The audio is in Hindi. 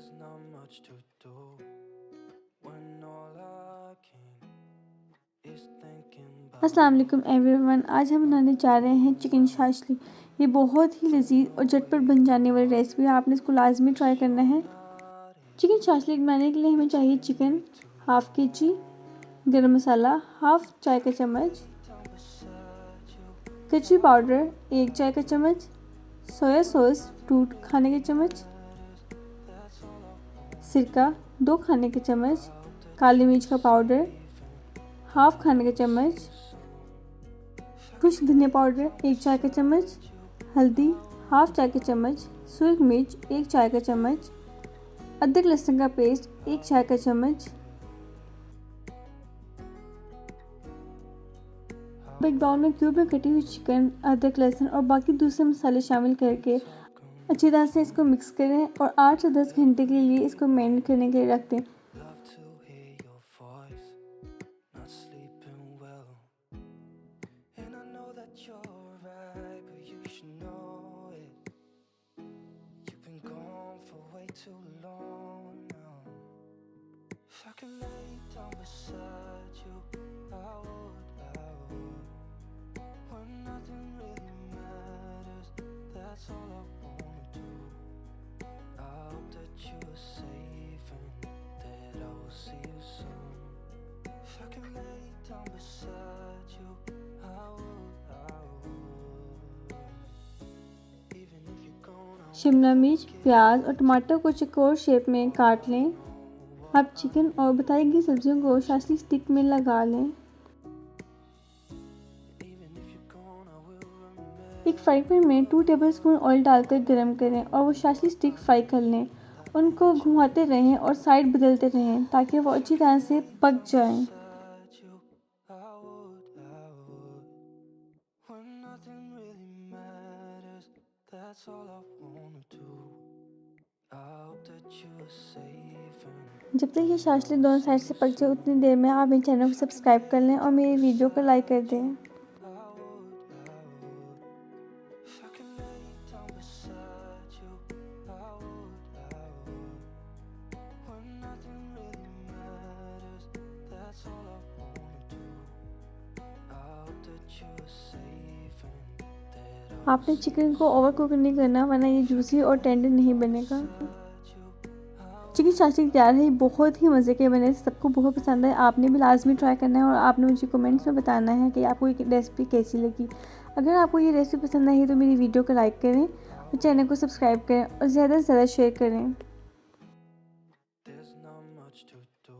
There's not much to do when all I can is thinking about अस्सलाम वालेकुम एवरीवन। आज हम बनाने जा रहे हैं चिकन शाशली। ये बहुत ही लजीज और झटपट बन जाने वाली रेसिपी है, आपने इसको लाजमी ट्राई करना है। चिकन शाशली बनाने के लिए हमें चाहिए चिकन हाफ़ केजी, गरम मसाला हाफ़ चाय का चम्मच, कच्ची पाउडर 1 चाय का चम्मच, सोया सॉस 2 खाने के चम्मच, सिरका 2 खाने के चम्मच, काली मिर्च का पाउडर हाफ़ खाने का चम्मच, कुछ धनिया पाउडर 1 चाय का चम्मच, हल्दी हाफ़ चाय का चम्मच, सूखी मिर्च 1 चाय का चम्मच, अदरक लहसुन का पेस्ट 1 चाय का चम्मच। अब एक बाउल में क्यूब में कटी हुई चिकन, अदरक लहसुन और बाकी दूसरे मसाले शामिल करके अच्छी तरह से इसको मिक्स करें और 8 से 10 घंटे के लिए इसको मैरिनेट करने के लिए रख दें। love to hear your voice, not sleeping well. And I know that you're right, but you should know it. You've been gone for way too long now. If I could lay down beside you, I would. When nothing really matters, that's all I wanna do. I hope that you are safe and that I will see you soon. If I can lay down beside you, I would. Even if you're gone, Shimla मिर्च, प्याज और टमाटर को चौकोर शेप में काट लें। अब चिकन और बताई गई सब्जियों को शाशली स्टिक में लगा लें। even if you're gone, I will remember. एक फ्राई पैन में 2 टेबलस्पून ऑयल डालकर गरम करें और वो शाशली स्टिक फ्राई कर लें। उनको घुमाते रहें और साइड बदलते रहें ताकि वो अच्छी तरह से पक जाएं। Beside you, I would. When nothing really matters, that's all I wanna do. I hope that you are safe and जब तक ये शाशली दोनों साइड से पक जाए उतनी देर में आप मेरे चैनल को सब्सक्राइब कर लें और मेरी वीडियो को लाइक कर दें। I would. If I can lay down beside you, I would. When nothing really matters, that's all I wanna do. I hope that you are safe and that I आपने चिकन को ओवर कुक नहीं करना वरना ये जूसी और टेंडर नहीं बनेगा। चिकन शाशली तैयार है, ये बहुत ही मज़े के बने, सबको बहुत पसंद है। आपने भी लाजमी ट्राई करना है और आपने मुझे कमेंट्स में बताना है कि आपको ये रेसिपी कैसी लगी। अगर आपको ये रेसिपी पसंद आई तो मेरी वीडियो को लाइक करें और चैनल को सब्सक्राइब करें और ज़्यादा से ज़्यादा शेयर करें। There's not much to do